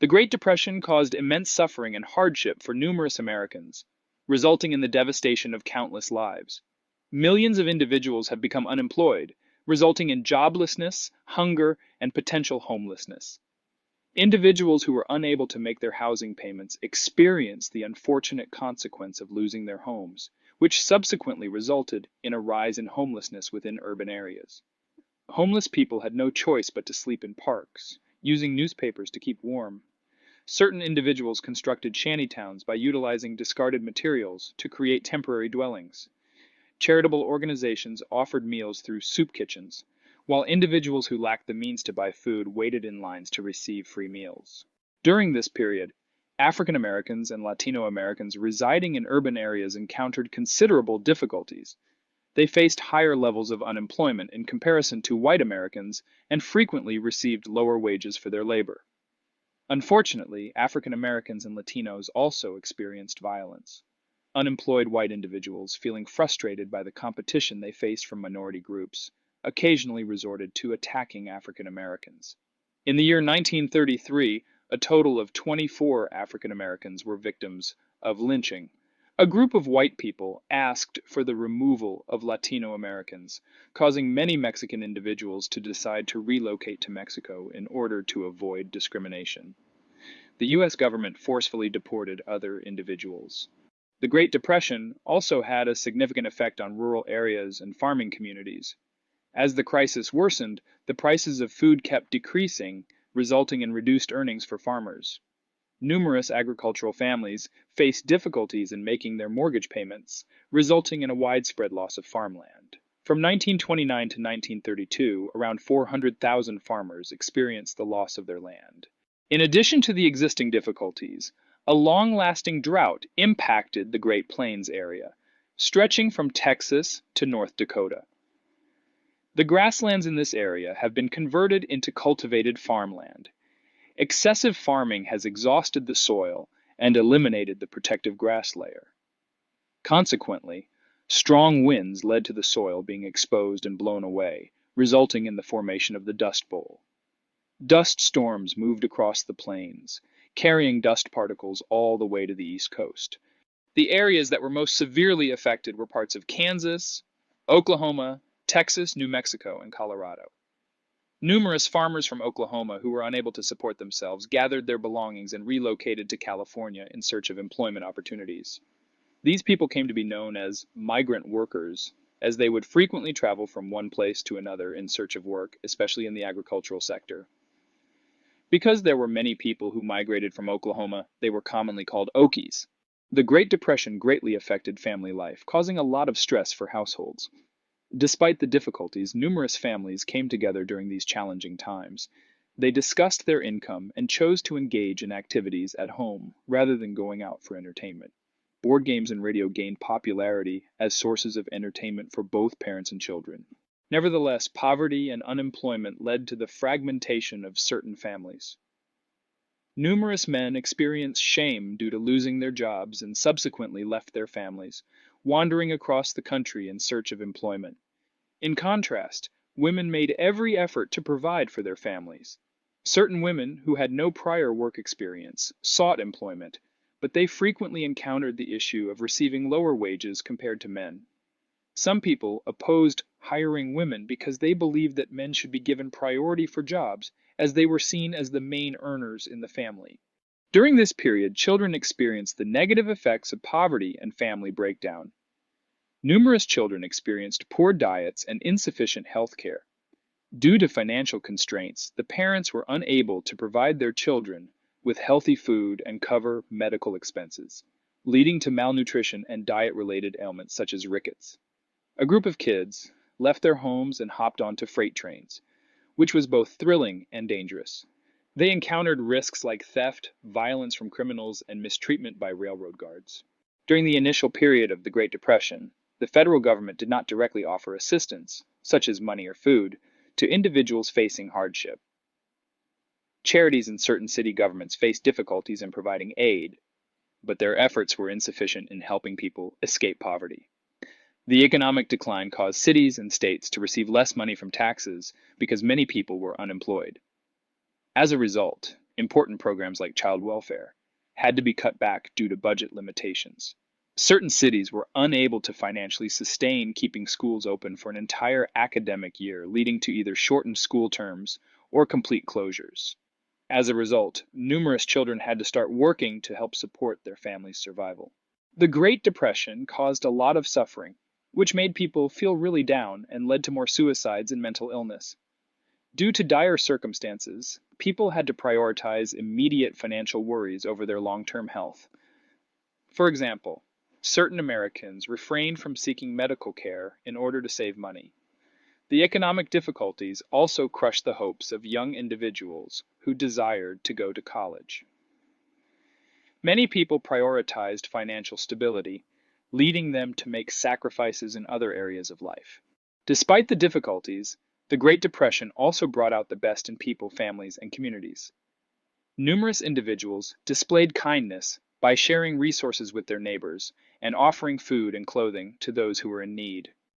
The Great Depression caused immense suffering and hardship for numerous Americans, resulting in the devastation of countless lives. Millions of individuals have become unemployed, resulting in joblessness, hunger, and potential homelessness. Individuals who were unable to make their housing payments experienced the unfortunate consequence of losing their homes, which subsequently resulted in a rise in homelessness within urban areas. Homeless people had no choice but to sleep in parks, using newspapers to keep warm. Certain individuals constructed shantytowns by utilizing discarded materials to create temporary dwellings. Charitable organizations offered meals through soup kitchens, while individuals who lacked the means to buy food waited in lines to receive free meals. During this period, African Americans and Latino Americans residing in urban areas encountered considerable difficulties. They faced higher levels of unemployment in comparison to white Americans and frequently received lower wages for their labor. Unfortunately, African Americans and Latinos also experienced violence. Unemployed white individuals, feeling frustrated by the competition they faced from minority groups, occasionally resorted to attacking African Americans. In the year 1933, a total of 24 African Americans were victims of lynching. A group of white people asked for the removal of Latino Americans, causing many Mexican individuals to decide to relocate to Mexico in order to avoid discrimination. The U.S. government forcefully deported other individuals. The Great Depression also had a significant effect on rural areas and farming communities. As the crisis worsened, the prices of food kept decreasing, resulting in reduced earnings for farmers. Numerous agricultural families faced difficulties in making their mortgage payments, resulting in a widespread loss of farmland. From 1929 to 1932, around 400,000 farmers experienced the loss of their land. In addition to the existing difficulties, a long-lasting drought impacted the Great Plains area, stretching from Texas to North Dakota. The grasslands in this area have been converted into cultivated farmland. Excessive farming has exhausted the soil and eliminated the protective grass layer. Consequently, strong winds led to the soil being exposed and blown away, resulting in the formation of the Dust Bowl. Dust storms moved across the plains, carrying dust particles all the way to the East Coast. The areas that were most severely affected were parts of Kansas, Oklahoma, Texas, New Mexico, and Colorado. Numerous farmers from Oklahoma who were unable to support themselves gathered their belongings and relocated to California in search of employment opportunities. These people came to be known as migrant workers, as they would frequently travel from one place to another in search of work, especially in the agricultural sector. Because there were many people who migrated from Oklahoma, they were commonly called Okies. The Great Depression greatly affected family life, causing a lot of stress for households. Despite the difficulties, numerous families came together during these challenging times. They discussed their income and chose to engage in activities at home rather than going out for entertainment. Board games and radio gained popularity as sources of entertainment for both parents and children. Nevertheless, poverty and unemployment led to the fragmentation of certain families. Numerous men experienced shame due to losing their jobs and subsequently left their families, wandering across the country in search of employment. In contrast, women made every effort to provide for their families. Certain women who had no prior work experience sought employment, but they frequently encountered the issue of receiving lower wages compared to men. Some people opposed hiring women because they believed that men should be given priority for jobs, as they were seen as the main earners in the family. During this period, children experienced the negative effects of poverty and family breakdown. Numerous children experienced poor diets and insufficient health care. Due to financial constraints, the parents were unable to provide their children with healthy food and cover medical expenses, leading to malnutrition and diet-related ailments such as rickets. A group of kids left their homes and hopped onto freight trains, which was both thrilling and dangerous. They encountered risks like theft, violence from criminals, and mistreatment by railroad guards. During the initial period of the Great Depression, the federal government did not directly offer assistance, such as money or food, to individuals facing hardship. Charities in certain city governments faced difficulties in providing aid, but their efforts were insufficient in helping people escape poverty. The economic decline caused cities and states to receive less money from taxes because many people were unemployed. As a result, Important programs like child welfare had to be cut back due to budget limitations. Certain cities were unable to financially sustain keeping schools open for an entire academic year, leading to either shortened school terms or complete closures. As a result, numerous children had to start working to help support their family's survival. The Great Depression caused a lot of suffering, which made people feel really down and led to more suicides and mental illness. Due to dire circumstances, people had to prioritize immediate financial worries over their long-term health. For example, certain Americans refrained from seeking medical care in order to save money. The economic difficulties also crushed the hopes of young individuals who desired to go to college. Many people prioritized financial stability, leading them to make sacrifices in other areas of life. Despite the difficulties, the Great Depression also brought out the best in people, families, and communities. Numerous individuals displayed kindness by sharing resources with their neighbors and offering food and clothing to those who were in need.